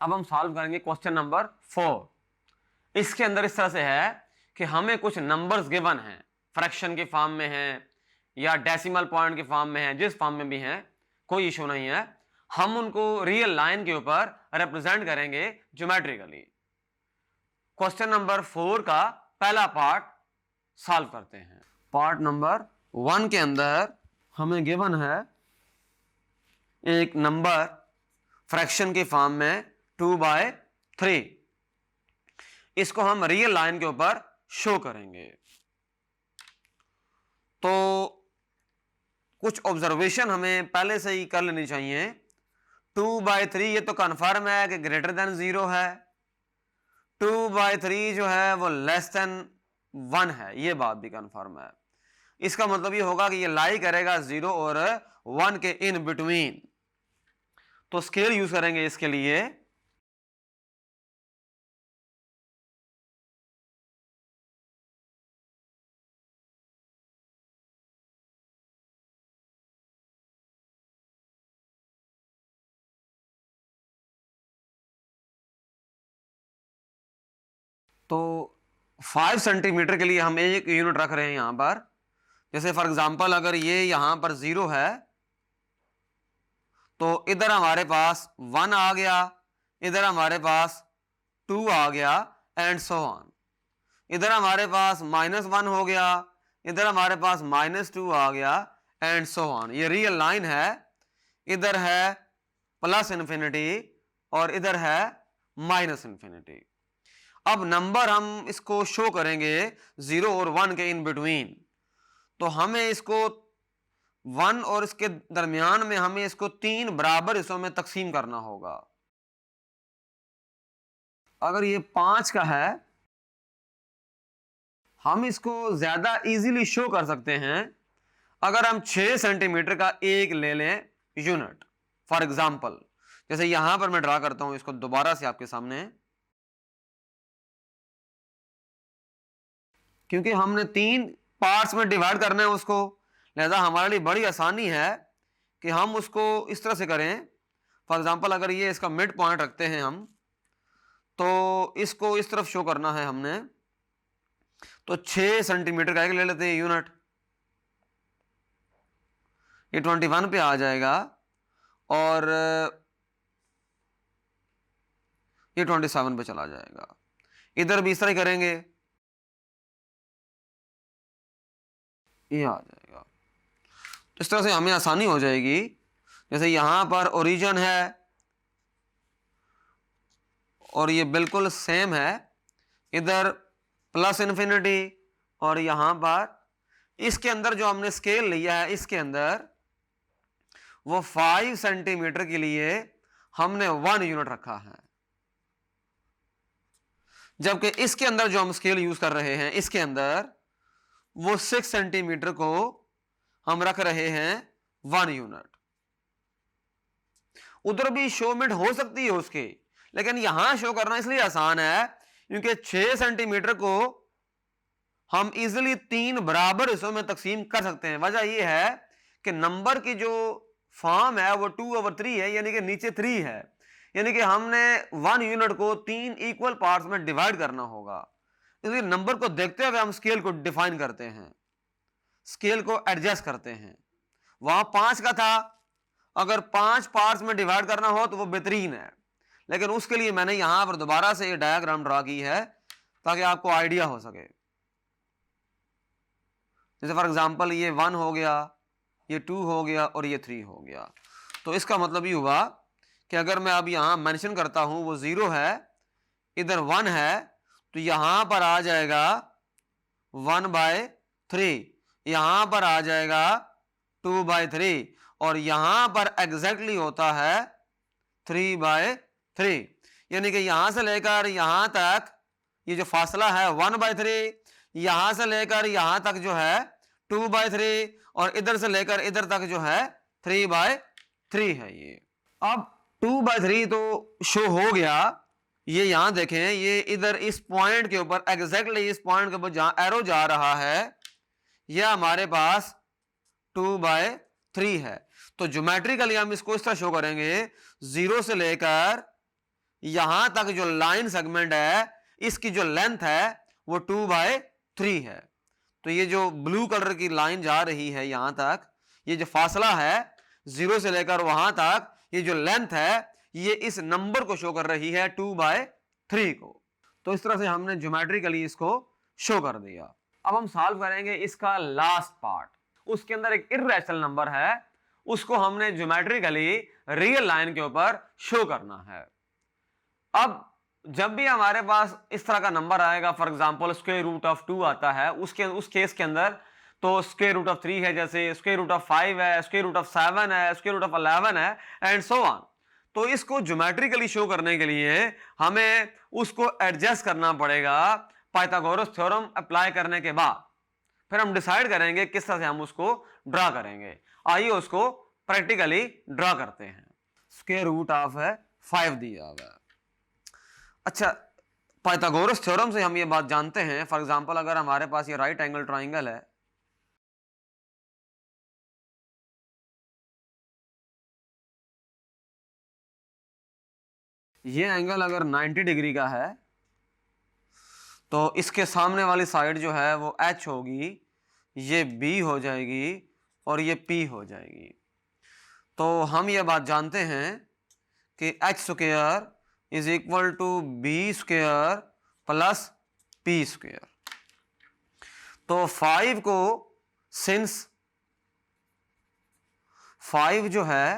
अब हम सॉल्व करेंगे क्वेश्चन नंबर 4। इसके अंदर इस तरह से है कि हमें कुछ नंबर्स गिवन हैं, फ्रैक्शन के फॉर्म में हैं या डेसिमल पॉइंट के फॉर्म में हैं, जिस फॉर्म में भी हैं कोई इशू नहीं है। हम उनको रियल लाइन के ऊपर रिप्रेजेंट करेंगे ज्योमेट्रिकली। क्वेश्चन नंबर 4 का पहला पार्ट सॉल्व करते हैं। पार्ट नंबर 1 के अंदर हमें गिवन है एक नंबर फ्रैक्शन के फॉर्म में 2/3। इसको हम रियल लाइन के ऊपर शो करेंगे। तो कुछ ऑब्जर्वेशन हमें पहले से ही कर लेनी चाहिए। 2/3 ये तो कन्फर्म है कि ग्रेटर देन 0 है। 2/3 जो है वो लेस देन 1 है, ये बात भी कन्फर्म है। इसका मतलब ये होगा कि ये लाई करेगा 0 और 1 के इन बिटवीन। तो स्केल यूज करेंगे इसके लिए। तो 5 सेंटीमीटर के लिए हम एक यूनिट रख रहे हैं यहां पर। जैसे फॉर एग्जांपल अगर ये यहां पर 0 है तो इधर हमारे पास 1 आ गया, इधर हमारे पास 2 आ गया एंड सो ऑन। इधर हमारे पास -1 हो गया, इधर हमारे पास -2 आ गया एंड सो ऑन। ये रियल लाइन है। इधर है प्लस इन्फिनिटी और इधर है माइनस इन्फिनिटी। अब नंबर हम इसको शो करेंगे 0 और 1 के इन बिटवीन। तो हमें इसको 1 और इसके दरमियान में हमें इसको 3 बराबर हिस्सों में तकसीम करना होगा। अगर ये 5 का है हम इसको ज्यादा इजीली शो कर सकते हैं अगर हम 6 सेंटीमीटर का एक ले लें यूनिट। फॉर एग्जांपल जैसे यहां पर मैं ड्रा करता हूं इसको दोबारा से आपके सामने, क्योंकि हमने 3 पार्ट्स में डिवाइड करना है उसको, लिहाजा हमारे लिए बड़ी आसानी है कि हम उसको इस तरह से करें। फॉर एग्जांपल अगर ये इसका मिड पॉइंट रखते हैं हम, तो इसको इस तरफ शो करना है हमने, तो 6 सेंटीमीटर का एक ले लेते हैं यूनिट। ये 21 पे आ जाएगा और ये 27 पे चला जाएगा। इधर भी इस तरह करेंगे, ये आ जाएगा। तो इस तरह से हमें आसानी हो जाएगी। जैसे यहां पर ओरिजिन है और ये बिल्कुल सेम है, इधर प्लस इन्फिनिटी और यहां पर इसके अंदर जो हमने स्केल लिया है इसके अंदर वो 5 सेंटीमीटर के लिए हमने 1 यूनिट रखा है, जबकि इसके अंदर जो हम स्केल यूज कर रहे हैं इसके अंदर वो 6 सेंटीमीटर को हम रख रहे हैं 1 यूनिट। उधर भी शो मिड हो सकती है उसके, लेकिन यहां शो करना इसलिए आसान है क्योंकि 6 सेंटीमीटर को हम इजिली 3 बराबर हिस्सों में तकसीम कर सकते हैं। वजह यह है कि नंबर की जो फॉर्म है वो 2/3 है, यानी कि नीचे 3 है, यानी कि हमने 1 यूनिट को 3 इक्वल पार्ट्स में डिवाइड करना होगा। इसलिए नंबर को देखते हुए हम स्केल को डिफाइन करते हैं, स्केल को एडजस्ट करते हैं। वहां 5 का था, अगर 5 पार्ट्स में डिवाइड करना हो तो वो बेहतरीन है, लेकिन उसके लिए मैंने यहां पर दोबारा से ये डायग्राम ड्रा की है ताकि आपको आइडिया हो सके। जैसे फॉर एग्जांपल ये 1 हो गया, ये 2 हो गया और ये 3 हो गया। तो इसका मतलब ये हुआ कि अगर मैं अब यहां मेंशन करता हूं वो 0 है, इधर 1 है, तो यहां पर आ जाएगा 1/3, यहां पर आ जाएगा 2/3 और यहां पर एग्जैक्टली होता है 3/3। यानी कि यहां से लेकर यहां तक ये जो फासला है 1/3, यहां से लेकर यहां तक जो है 2/3 और इधर से लेकर इधर तक जो है 3/3 है ये। अब 2/3 तो शो हो गया। ये यहां देखें, ये इधर इस पॉइंट के ऊपर एग्जैक्टली इस पॉइंट के ऊपर जहां एरो जा रहा है यह हमारे पास 2/3 है। तो ज्योमेट्रिकली हम इसको इस तरह शो करेंगे, 0 से लेकर यहां तक जो लाइन सेगमेंट है इसकी जो लेंथ है वो 2/3 है। तो ये जो ब्लू कलर की लाइन जा रही है यहां तक, ये जो फासला है 0 से लेकर वहां तक, ये जो लेंथ है ये इस नंबर को शो कर रही है 2/3 को। तो इस तरह से हमने ज्योमेट्रिकली इसको शो कर दिया। अब हम सॉल्व करेंगे इसका लास्ट पार्ट। उसके अंदर एक इर्रेशनल नंबर है, उसको हमने ज्योमेट्रिकली रियल लाइन के ऊपर शो करना है। अब जब भी हमारे पास इस तरह का नंबर आएगा, for example square root of 2 आता है, उस केस के अंदर तो स्क्वायर रूट ऑफ 3 है, जैसे स्क्वायर रूट ऑफ 5 है, स्क्वायर रूट ऑफ 7 है, स्क्वायर रूट ऑफ 11 है एंड सो ऑन। तो इसको ज्योमेट्रिकली शो करने के लिए हमें उसको एडजस्ट करना पड़ेगा पाइथागोरस थ्योरम अप्लाई करने के बाद। फिर हम डिसाइड करेंगे किस तरह से हम उसको ड्रा करेंगे। आइए उसको प्रैक्टिकली ड्रा करते हैं। स्क्वायर रूट ऑफ है 5 दिया हुआ है। अच्छा, पाइथागोरस थ्योरम से हम ये बात जानते हैं, फॉर एग्जांपल अगर हमारे पास ये राइट एंगल ट्राइंगल है, ये एंगल अगर 90 डिग्री का है तो इसके सामने वाली साइड जो है वो H होगी, ये B हो जाएगी और ये P हो जाएगी। तो हम ये बात जानते हैं कि H square is equal to B square plus P square. तो 5 को सिंस 5 जो है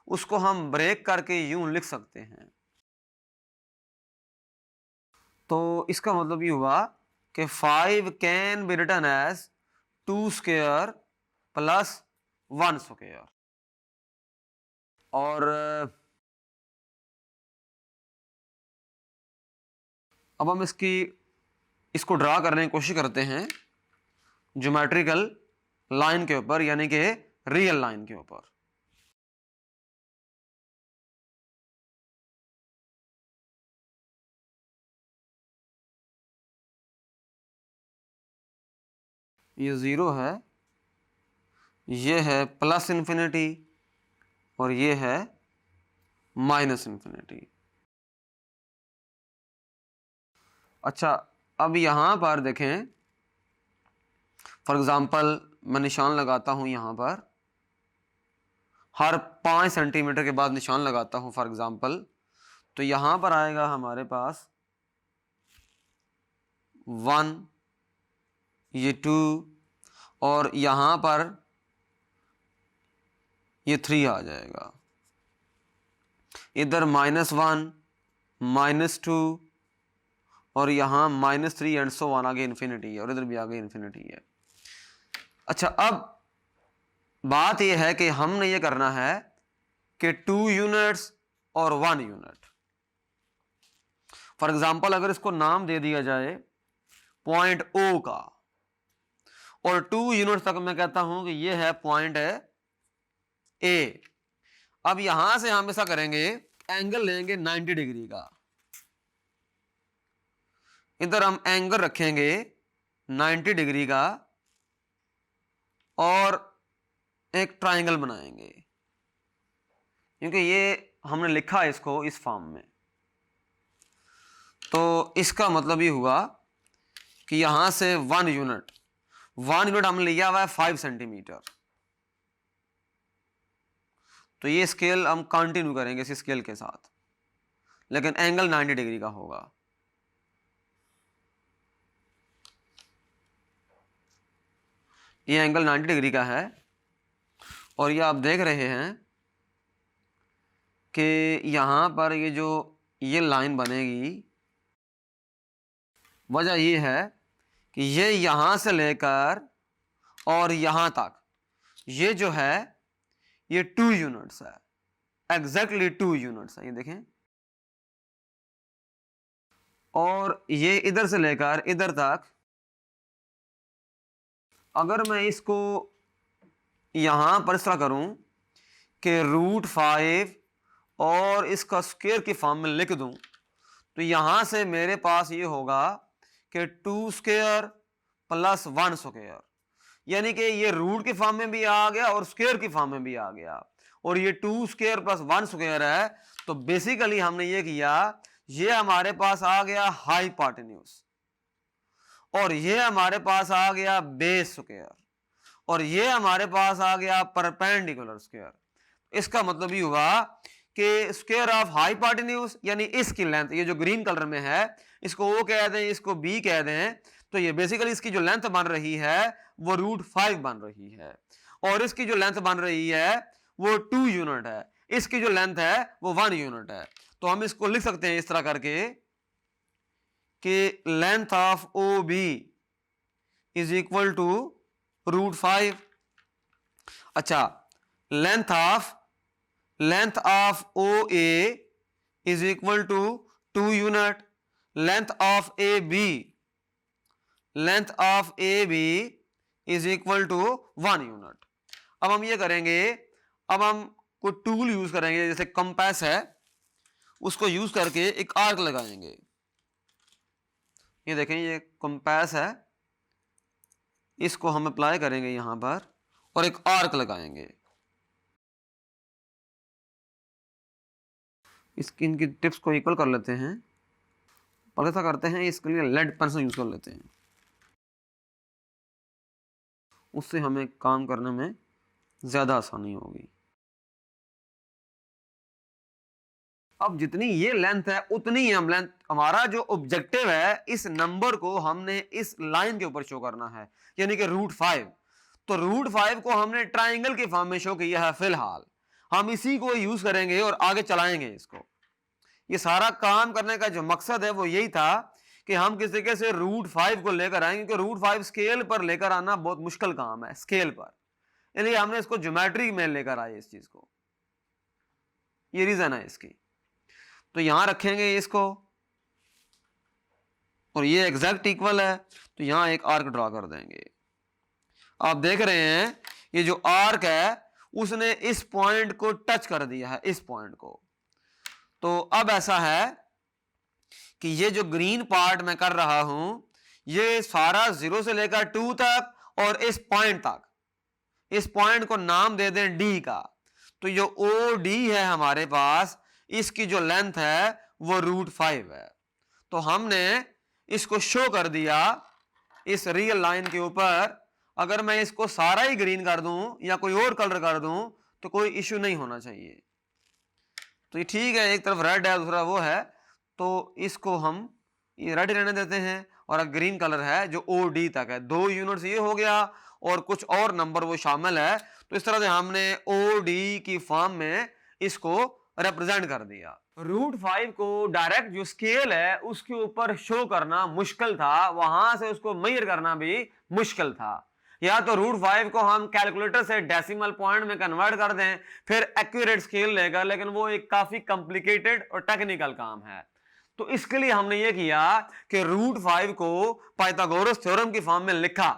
उसको हम ब्रेक करके यूं लिख सकते हैं। तो इसका मतलब ये हुआ कि 5 can be written as 2 square plus 1 square. और अब हम इसको ड्रा करने की कोशिश करते हैं ज्योमेट्रिकल लाइन के ऊपर, यानी कि रियल लाइन के ऊपर। ये 0 है, ये है प्लस इन्फिनिटी और ये है माइनस इन्फिनिटी। अच्छा, अब यहां पर देखें, फॉर एग्जांपल मैं निशान लगाता हूं यहां पर, हर 5 सेंटीमीटर के बाद निशान लगाता हूं फॉर एग्जांपल। तो यहां पर आएगा हमारे पास 1, ये 2 और यहां पर ये 3 आ जाएगा। इधर -1, -2 और यहां -3 एंड सो ऑन, आगे इन्फिनिटी है और इधर भी आगे इन्फिनिटी है। अच्छा, अब बात यह है कि हमने ये करना है कि 2 यूनिट्स और 1 यूनिट। फॉर एग्जांपल अगर इसको नाम दे दिया जाए पॉइंट O का, और 2 यूनिट तक मैं कहता हूं कि ये है पॉइंट A। अब यहां से हम ऐसा करेंगे, एंगल लेंगे 90 डिग्री का, इधर हम एंगल रखेंगे 90 डिग्री का और एक ट्राइंगल बनाएंगे, क्योंकि ये हमने लिखा है इसको इस फॉर्म में। तो इसका मतलब ये हुआ कि यहां से 1 यूनिट हमने लिया हुआ है 5 सेंटीमीटर। तो ये स्केल हम कंटिन्यू करेंगे इस स्केल के साथ, लेकिन एंगल 90 डिग्री का होगा। ये एंगल 90 डिग्री का है और ये आप देख रहे हैं कि यहां पर ये लाइन बनेगी। वजह ये है कि ये यहां से लेकर और यहां तक ये जो है ये 2 यूनिट्स है, एग्जैक्टली 2 यूनिट्स है, ये देखें। और ये इधर से लेकर इधर तक, अगर मैं इसको यहां पर इस तरह करूं कि √5 और इसका स्क्वायर की फॉर्म में लिख दूं, तो यहां से मेरे पास ये होगा कि 2 स्क्वायर प्लस 1 स्क्वायर, यानी कि ये रूट की फॉर्म में भी आ गया और स्क्वायर की फॉर्म में भी आ गया, और ये 2 स्क्वायर प्लस 1 स्क्वायर है। तो बेसिकली हमने ये किया ये हमारे पास आ गया हाइपोटेन्यूज, और ये हमारे पास आ गया बेस स्क्वायर, और ये हमारे पास आ गया परपेंडिकुलर स्क्वायर। इसका मतलब ये हुआ कि स्क्वायर ऑफ हाइपोटेन्यूज यानी इसकी लेंथ, ये जो ग्रीन कलर में है इसको O कह दें, इसको B कह दें, तो ये बेसिकली इसकी जो लेंथ बन रही है वो √5 बन रही है, और इसकी जो लेंथ बन रही है वो 2 यूनिट है, इसकी जो लेंथ है वो 1 यूनिट है। तो हम इसको लिख सकते हैं इस तरह करके कि length of OB is equal to √5। अच्छा, length of OA is equal to 2 unit, length of AB is equal to 1 unit. अब हम ये करेंगे, अब हम कोई टूल यूज करेंगे, जैसे कंपास है उसको यूज करके एक आर्क लगाएंगे। ये देखें, ये कंपास है, इसको हम अप्लाई करेंगे यहां पर और एक आर्क लगाएंगे। इनकी टिप्स को इक्वल कर लेते हैं, और ऐसा करते हैं इसके लिए लेड पेंसिल यूज कर लेते हैं, उससे हमें काम करने में ज्यादा आसानी होगी। अब जितनी ये लेंथ है उतनी हम लेंथ, हमारा जो ऑब्जेक्टिव है इस नंबर को हमने इस लाइन के ऊपर शो करना है, यानी कि √5। तो √5 को हमने ट्राइंगल के फॉर्म में शो किया है फिलहाल, हम इसी को यूज करेंगे और आगे चलाएंगे इसको। ये सारा काम करने का जो मकसद है वो यही था कि हम किस तरीके से √5 को लेकर आएंगे, क्योंकि √5 स्केल पर लेकर आना बहुत मुश्किल काम है स्केल पर, इसलिए हमने इसको ज्योमेट्री में लेकर आए इस चीज को, ये रीजन है इसकी। तो यहां रखेंगे इसको, और ये एग्जैक्ट इक्वल है, तो यहां एक आर्क ड्रॉ कर देंगे। आप देख रहे हैं ये जो आर्क है उसने इस पॉइंट को टच कर दिया है, इस पॉइंट को। तो अब ऐसा है कि ये जो ग्रीन पार्ट मैं कर रहा हूं ये सारा 0 से लेकर 2 तक और इस पॉइंट तक, इस पॉइंट को नाम दे दें D का। तो जो OD है हमारे पास, इसकी जो लेंथ है वो √5 है। तो हमने इसको शो कर दिया इस रियल लाइन के ऊपर। अगर मैं इसको सारा ही ग्रीन कर दूं या कोई और कलर कर दूं तो कोई इश्यू नहीं होना चाहिए। तो ये ठीक है, एक तरफ रेड है दूसरा वो है, तो इसको हम ये रेड रहने देते हैं, और ग्रीन कलर है जो OD तक है, 2 यूनिट्स ये हो गया और कुछ और नंबर वो शामिल है। तो इस तरह से हमने OD की फॉर्म में इसको रिप्रेजेंट कर दिया। √5 को डायरेक्ट जो स्केल है उसके ऊपर शो करना मुश्किल था, वहां से उसको मेजर करना भी मुश्किल था। या तो √5 को हम कैलकुलेटर से डेसिमल पॉइंट में कन्वर्ट कर दें फिर एक्यूरेट स्केल लेगा, लेकिन वो एक काफी कॉम्प्लिकेटेड और टेक्निकल काम है। तो इसके लिए हमने ये किया कि √5 को पाइथागोरस थ्योरम की फॉर्म में लिखा,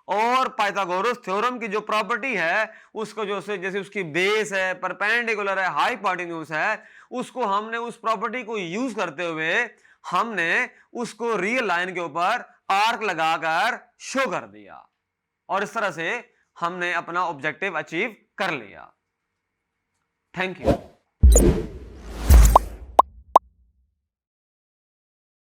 और पाइथागोरस थ्योरम की जो प्रॉपर्टी है उसको जो से जैसे उसकी बेस है, परपेंडिकुलर है, हाइपोटेन्यूज है, उसको हमने उस प्रॉपर्टी को यूज करते हुए हमने उसको रियल लाइन के ऊपर आर्क लगाकर शो कर दिया, और इस तरह से हमने अपना ऑब्जेक्टिव अचीव कर लिया। Thank you.